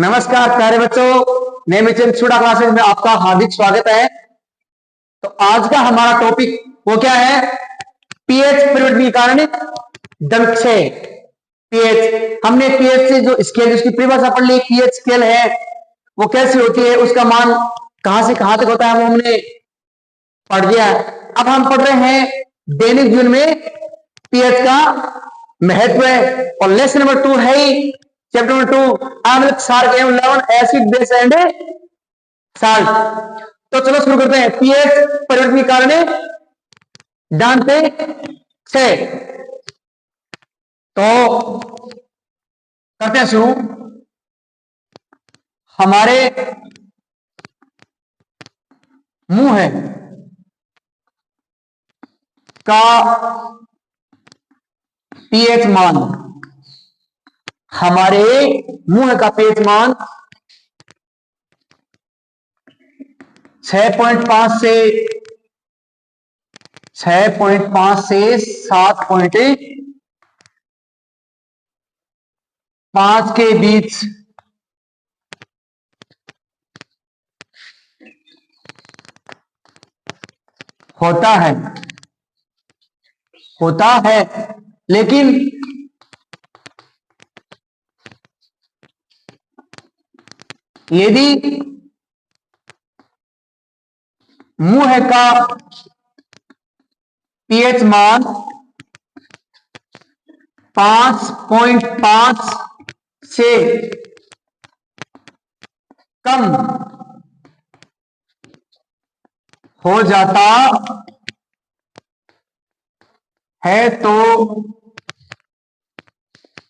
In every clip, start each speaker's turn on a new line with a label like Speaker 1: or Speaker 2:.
Speaker 1: नमस्कार प्यारे बच्चों, नेमिचंद छुड़ा क्लासेस में आपका हार्दिक स्वागत है। तो आज का हमारा टॉपिक वो क्या है? पीएच परिवर्तन के कारण दंत क्षय। पीएच, हमने पीएच से जो स्केल उसकी परिभाषा पढ़ ली। पीएच स्केल है वो कैसी होती है, उसका मान कहां से कहां तक होता है वो हमने पढ़ लिया। अब हम पढ़ रहे हैं दैनिक जीवन में पीएच का महत्व है, और लेसन नंबर 2 है ही चैप्टर नंबर 2 अम्ल क्षार एवं लवण एसिड बेस एंड साल्ट। तो चलो शुरू करते हैं। पीएच परिवर्तन के कारण दांत क्षय। तो करते हैं शुरू। हमारे मुंह है का पीएच मान, हमारे मुंह का पीएच मान 6.5 से 7.5 के बीच होता है। लेकिन यदि मुंह का पीएच मान 5.5 से कम हो जाता है तो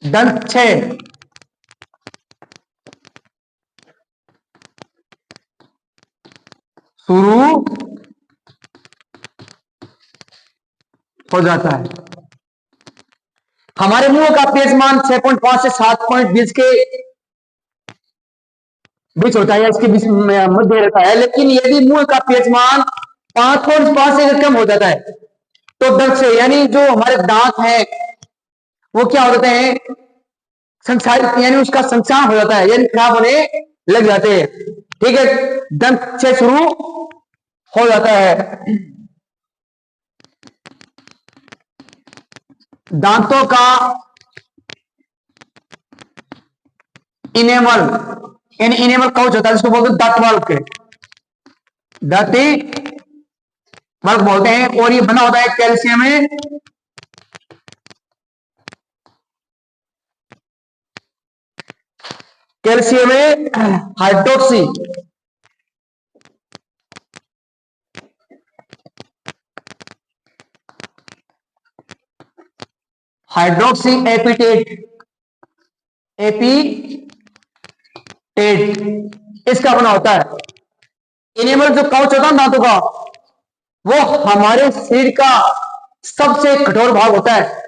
Speaker 1: दंत क्षय शुरू हो जाता है। हमारे मुंह का पीएच मान 6.5 से 7.20 के बीच होता है, इसके बीच मध्य रहता है। लेकिन यदि मुंह का पीएच मान 5.5 से कम हो जाता है तो दंत क्षय, यानी जो हमारे दांत हैं वो क्या हो जाते हैं? संक्षारित, यानी उसका संक्षारण हो जाता है, यानी खराब होने लग जाते हैं। ठीक है, दंत क्षय शुरू हो जाता है। दांतों का इनेमल, यानी इनेमल काउच होता है, जिसको बोलते हैं दांत वाल्व, दांती वाल्व बोलते हैं। और ये बना होता है कैल्शियम में, कैल्शियम में हाइड्रोक्सी हाइड्रोक्सी एपीटेट इसका बना होता है। इनेमल जो काउच होता है दांतों का, वो हमारे शरीर का सबसे कठोर भाग होता है।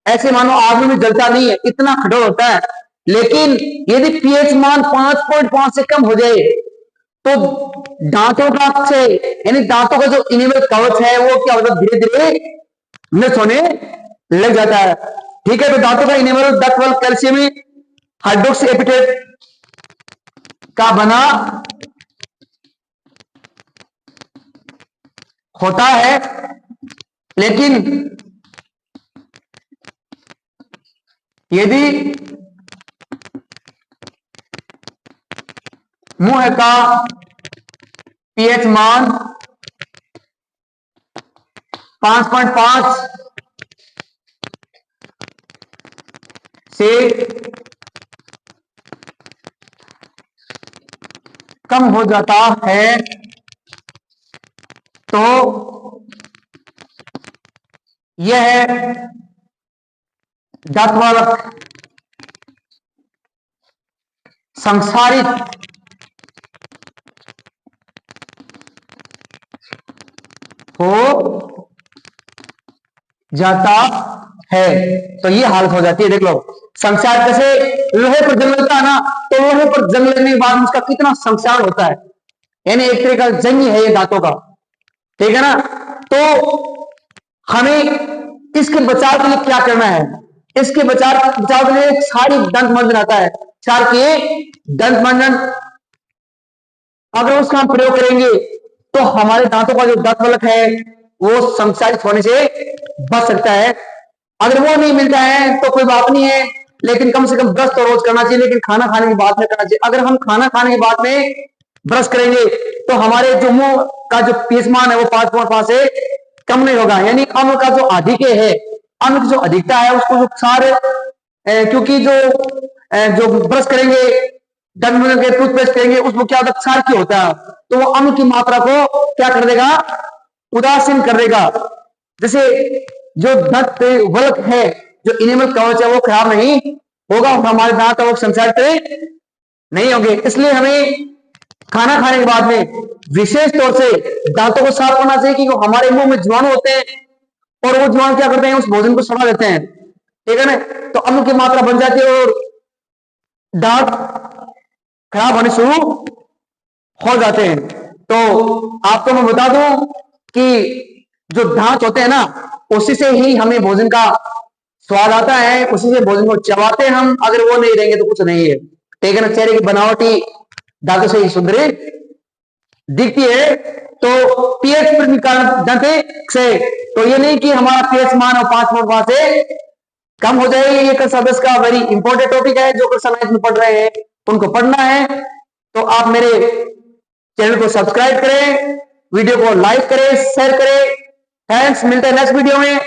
Speaker 1: ऐसे मानो आग में जलता नहीं है, इतना कठोर होता है। लेकिन यदि पीएच मान 5.5 से कम हो जाए तो दांतों का से, यानी दांतों का जो इनेमल कवच है वो क्या होता है? धीरे धीरे नष्ट होने लग जाता है। ठीक है, तो दांतों का इनेमल दांत वाल्व कैल्शियम हाइड्रोक्सी एपिटेट का बना होता है। लेकिन यदि मुंह का पीएच मान 5.5 से कम हो जाता है तो यह दांत वाल्व संसारित हो जाता है। तो ये हालत हो जाती है। देख लो, संक्षार जैसे लोहे पर जंग लगता है ना, तो लोहे पर जंग लगने के बाद उसका कितना संक्षार होता है, यानी एक तरह का जंग है ये दांतों का। ठीक है ना? तो हमें इसके बचाव के लिए क्या करना है? इसके बचाव के लिए सारी दंत मंजन आता है, क्षार की दंत मंजन, अगर उसका हम प्रयोग करेंगे तो हमारे दांतों का जो दंत फलक है वो संक्षारित होने से बच सकता है। अगर वो नहीं मिलता है तो कोई बात नहीं है, लेकिन कम से कम ब्रश तो रोज करना चाहिए, लेकिन खाना खाने के बाद में करना चाहिए। अगर हम खाना खाने के बाद में ब्रश करेंगे तो हमारे जो मुंह का जो पीएच मान है वो 5.5 से कम नहीं होगा, यानी अम्ल का जो अधिक है, अम्ल की जो अधिकता है उसको जो क्षार, क्योंकि जो ब्रश करेंगे, दंत के टूथपेस्ट करेंगे, उसमें क्या होता है, क्षार की होता है, तो वो अम्ल की मात्रा को क्या कर देगा, उदासीन कर देगा। जैसे जो दंत वल्क है, जो इनेमल कवच है वो खराब नहीं होगा, हमारे दांत वो संचारित नहीं होंगे। इसलिए हमें खाना खाने के बाद में विशेष तौर से दांतों को साफ करना चाहिए, क्योंकि हमारे मुंह में जीवाणु होते हैं और वो जीवाणु क्या करते हैं, उस भोजन को सड़ा देते हैं, ठीक है ना। तो अम्ल की मात्रा बन जाती है और दांत खराब होने शुरू हो जाते हैं। तो आपको मैं बता दूं कि जो दांत होते हैं ना, उसी से ही हमें भोजन का स्वाद आता है, उसी से भोजन को चबाते हैं हम, अगर वो नहीं रहेंगे तो कुछ नहीं है, ठीक है ना। चेहरे की बनावटी दांतों से ही सुंदर दिखती है। तो पीएच दंत से, तो ये नहीं कि हमारा पीएच मान और 5.5 से कम हो जाए, ये कक्षा 10 का वेरी इंपॉर्टेंट टॉपिक है, जो कक्षा 9 में पढ़ रहे हैं उनको पढ़ना है। तो आप मेरे चैनल को सब्सक्राइब करें, वीडियो को लाइक करें, शेयर करें। थैंक्स, मिलते हैं नेक्स्ट वीडियो में।